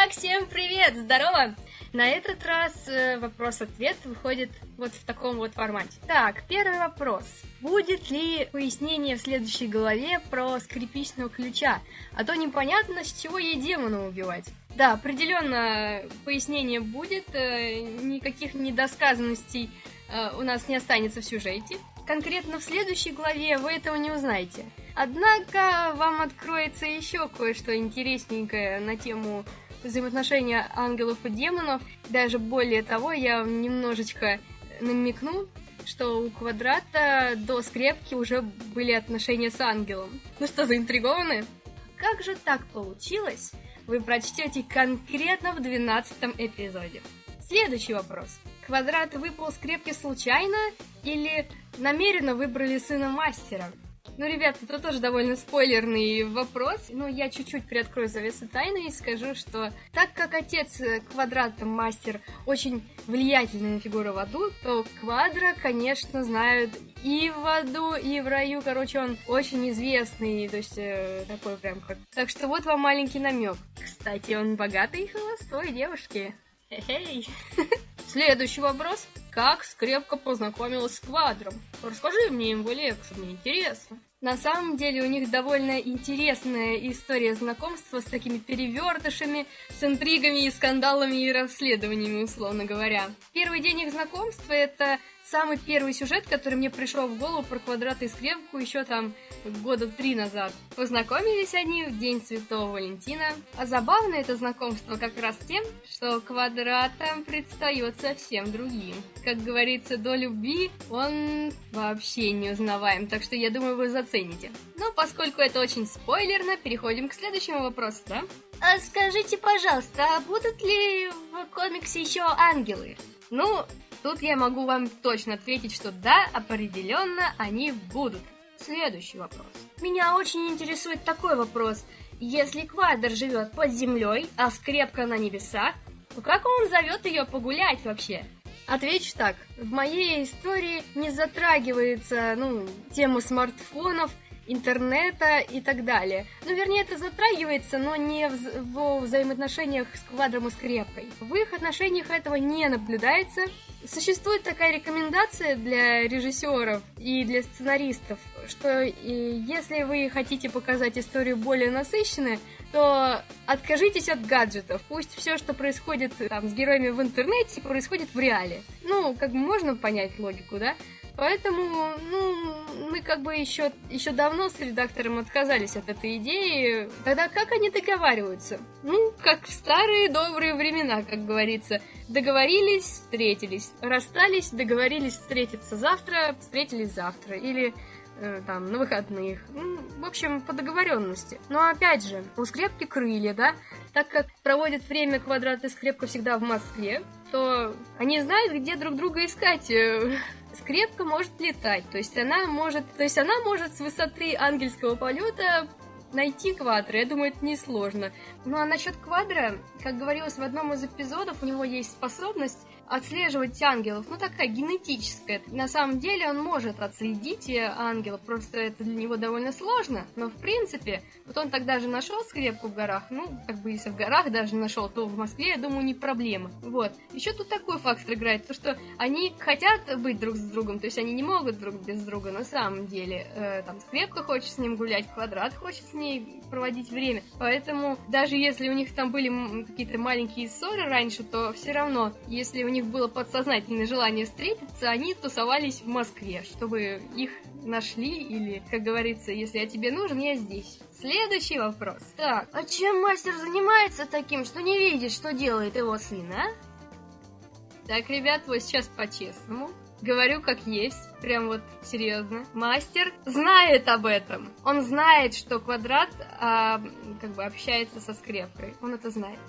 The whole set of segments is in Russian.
Итак, всем привет! Здорово! На этот раз вопрос-ответ выходит вот в таком вот формате. Так, первый вопрос. Будет ли пояснение в следующей главе про скрипичного ключа? А то непонятно, с чего ей демона убивать. Да, определенно пояснение будет, никаких недосказанностей у нас не останется в сюжете. Конкретно в следующей главе вы этого не узнаете. Однако вам откроется еще кое-что интересненькое на тему взаимоотношения ангелов и демонов. Даже более того, я вам немножечко намекну, что у Квадрата до скрепки уже были отношения с ангелом. Ну что, заинтригованы? Как же так получилось? Вы прочтете конкретно в 12-м эпизоде. Следующий вопрос. Квадрат выпал скрепки случайно или намеренно выбрали сына мастера? Ну, ребята, это тоже довольно спойлерный вопрос. Но я чуть-чуть приоткрою завесу тайны и скажу, что так как отец Квадрата, мастер, очень влиятельная фигура в аду, то Квадра, конечно, знают и в аду, и в раю. Короче, он очень известный, то есть такой прям как... Так что вот вам маленький намек. Кстати, он богатый и холостой, девушки. Хе-хей. Следующий вопрос. Как скрепка познакомилась с Квадром? Расскажи мне его лекцию, мне интересно. На самом деле у них довольно интересная история знакомства с такими перевертышами, с интригами и скандалами и расследованиями, условно говоря. Первый день их знакомства — это самый первый сюжет, который мне пришел в голову про Квадрата и скрепку еще там года 3 назад. Познакомились они в день Святого Валентина. А забавно это знакомство как раз тем, что Квадрата предстает совсем другим. Как говорится, до любви он вообще не узнаваем, так что я думаю, вы зацените. Но поскольку это очень спойлерно, переходим к следующему вопросу, да? А скажите, пожалуйста, а будут ли в комиксе еще ангелы? Ну, тут я могу вам точно ответить, что да, определенно они будут. Следующий вопрос. Меня очень интересует такой вопрос. Если Квадр живет под землей, а скрепка на небесах, то как он зовет ее погулять вообще? Отвечу так. В моей истории не затрагивается, тема смартфонов, интернета и так далее. Ну, вернее, это затрагивается, но не в взаимоотношениях с Квадром и скрепкой. В их отношениях этого не наблюдается. Существует такая рекомендация для режиссеров и для сценаристов, что если вы хотите показать историю более насыщенной, то откажитесь от гаджетов. Пусть все, что происходит там с героями в интернете, происходит в реале. Можно понять логику, да? Поэтому, мы еще давно с редактором отказались от этой идеи. Тогда как они договариваются? Как в старые добрые времена, как говорится. Договорились, встретились. Расстались, договорились встретиться завтра, встретились завтра. Или на выходных. В общем, по договоренности. Но опять же, у скрепки крылья, да? Так как проводят время Квадрат и скрепка всегда в Москве, то они знают, где друг друга искать. Скрепка может летать, то есть она может с высоты ангельского полета найти Квадра. Я думаю, это несложно. Ну а насчет Квадра, как говорилось в одном из эпизодов, у него есть способность отслеживать ангелов, такая генетическая. На самом деле он может отследить ангела, просто это для него довольно сложно, но в принципе, вот он тогда же нашел скрепку в горах, если в горах даже нашел, то в Москве, я думаю, не проблема. Вот. Еще тут такой фактор играет, то что они хотят быть друг с другом, то есть они не могут друг без друга на самом деле. Скрепка хочет с ним гулять, Квадрат хочет с ней проводить время, поэтому даже если у них там были какие-то маленькие ссоры раньше, то все равно, если у них было подсознательное желание встретиться, они тусовались в Москве, чтобы их нашли, или, как говорится, если я тебе нужен, я здесь. Следующий вопрос. Так, а чем мастер занимается таким, что не видит, что делает его сын, а? Так, ребят, вот сейчас по-честному. Говорю как есть, прям вот серьезно. Мастер знает об этом. Он знает, что Квадрат общается со скрепкой. Он это знает.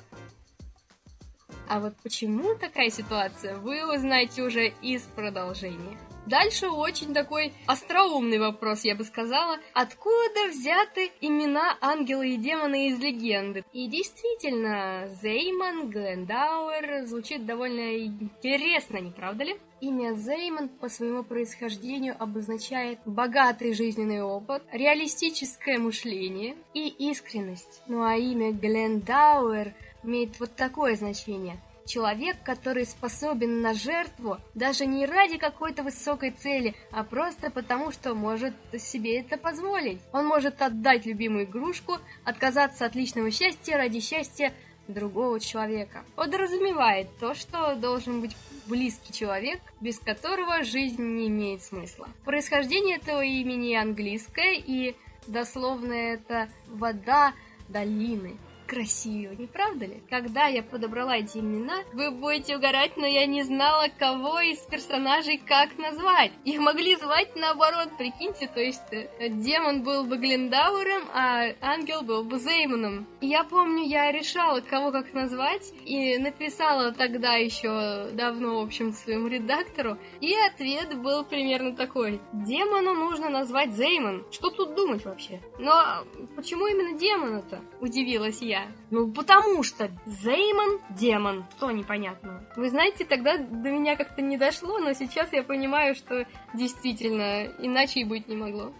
А вот почему такая ситуация, вы узнаете уже из продолжения. Дальше очень такой остроумный вопрос, я бы сказала. Откуда взяты имена ангела и демона из легенды? И действительно, Зеймон, Глендауэр звучит довольно интересно, не правда ли? Имя Зеймон по своему происхождению обозначает богатый жизненный опыт, реалистическое мышление и искренность. Ну а имя Глендауэр имеет вот такое значение. Человек, который способен на жертву даже не ради какой-то высокой цели, а просто потому, что может себе это позволить. Он может отдать любимую игрушку, отказаться от личного счастья ради счастья другого человека. Подразумевает то, что должен быть близкий человек, без которого жизнь не имеет смысла. Происхождение этого имени английское, и дословно это «вода долины». Красиво, не правда ли? Когда я подобрала эти имена, вы будете угорать, но я не знала, кого из персонажей как назвать. Их могли звать наоборот, прикиньте, то есть демон был бы Глендауром, а ангел был бы Зеймоном. И я помню, я решала, кого как назвать, и написала тогда еще давно, в общем, своему редактору, и ответ был примерно такой: демону нужно назвать Зеймон. Что тут думать вообще? Но почему именно демона-то? Удивилась я. Ну, потому что Зеймон — демон. Что непонятного? Вы знаете, тогда до меня как-то не дошло, но сейчас я понимаю, что действительно иначе и быть не могло.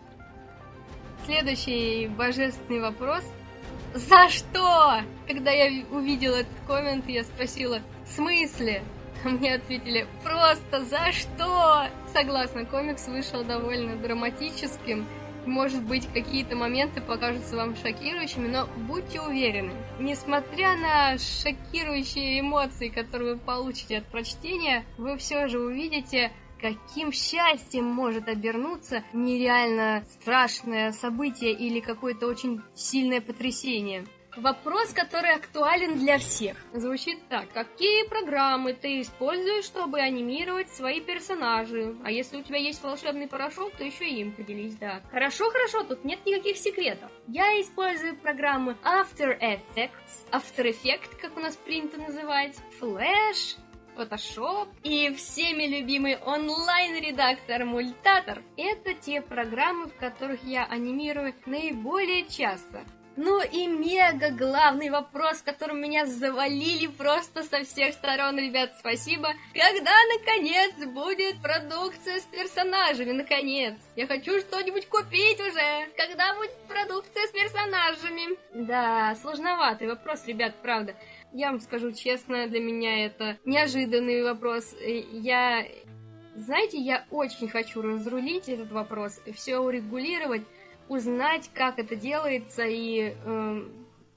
Следующий божественный вопрос. За что? Когда я увидела этот коммент, я спросила: в смысле? А мне ответили: просто за что? Согласна, комикс вышел довольно драматическим. Может быть, какие-то моменты покажутся вам шокирующими, но будьте уверены, несмотря на шокирующие эмоции, которые вы получите от прочтения, вы все же увидите, каким счастьем может обернуться нереально страшное событие или какое-то очень сильное потрясение. Вопрос, который актуален для всех, звучит так: какие программы ты используешь, чтобы анимировать свои персонажи? А если у тебя есть волшебный порошок, то еще и им поделись, да. Хорошо, тут нет никаких секретов. Я использую программы After Effects, как у нас принято называть, Flash, Photoshop и всеми любимый онлайн-редактор Multator. Это те программы, в которых я анимирую наиболее часто. Ну и мега главный вопрос, которым меня завалили просто со всех сторон, ребят, спасибо. Когда, наконец, будет продукция с персонажами? Наконец! Я хочу что-нибудь купить уже! Когда будет продукция с персонажами? Да, сложноватый вопрос, ребят, правда. Я вам скажу честно, для меня это неожиданный вопрос. Знаете, я очень хочу разрулить этот вопрос, все урегулировать, узнать, как это делается, и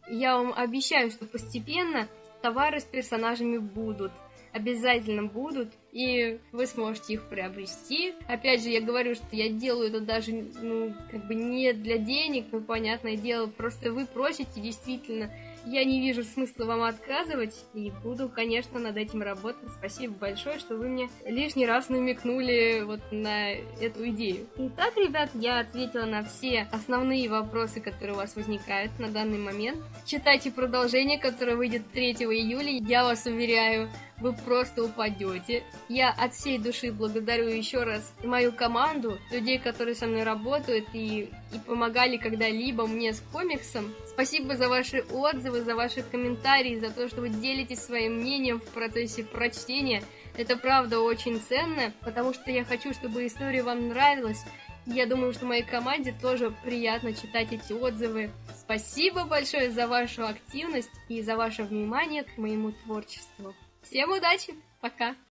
я вам обещаю, что постепенно товары с персонажами будут. Обязательно будут, и вы сможете их приобрести. Опять же, я говорю, что я делаю это даже, не для денег, понятное дело, просто вы просите, действительно. Я не вижу смысла вам отказывать, и буду, конечно, над этим работать. Спасибо большое, что вы мне лишний раз намекнули вот на эту идею. Итак, ребят, я ответила на все основные вопросы, которые у вас возникают на данный момент. Читайте продолжение, которое выйдет 3 июля. Я вас уверяю, вы просто упадете. Я от всей души благодарю еще раз мою команду, людей, которые со мной работают и помогали когда-либо мне с комиксом. Спасибо за ваши отзывы, за ваши комментарии, за то, что вы делитесь своим мнением в процессе прочтения. Это правда очень ценно, потому что я хочу, чтобы история вам нравилась. Я думаю, что моей команде тоже приятно читать эти отзывы. Спасибо большое за вашу активность и за ваше внимание к моему творчеству. Всем удачи! Пока!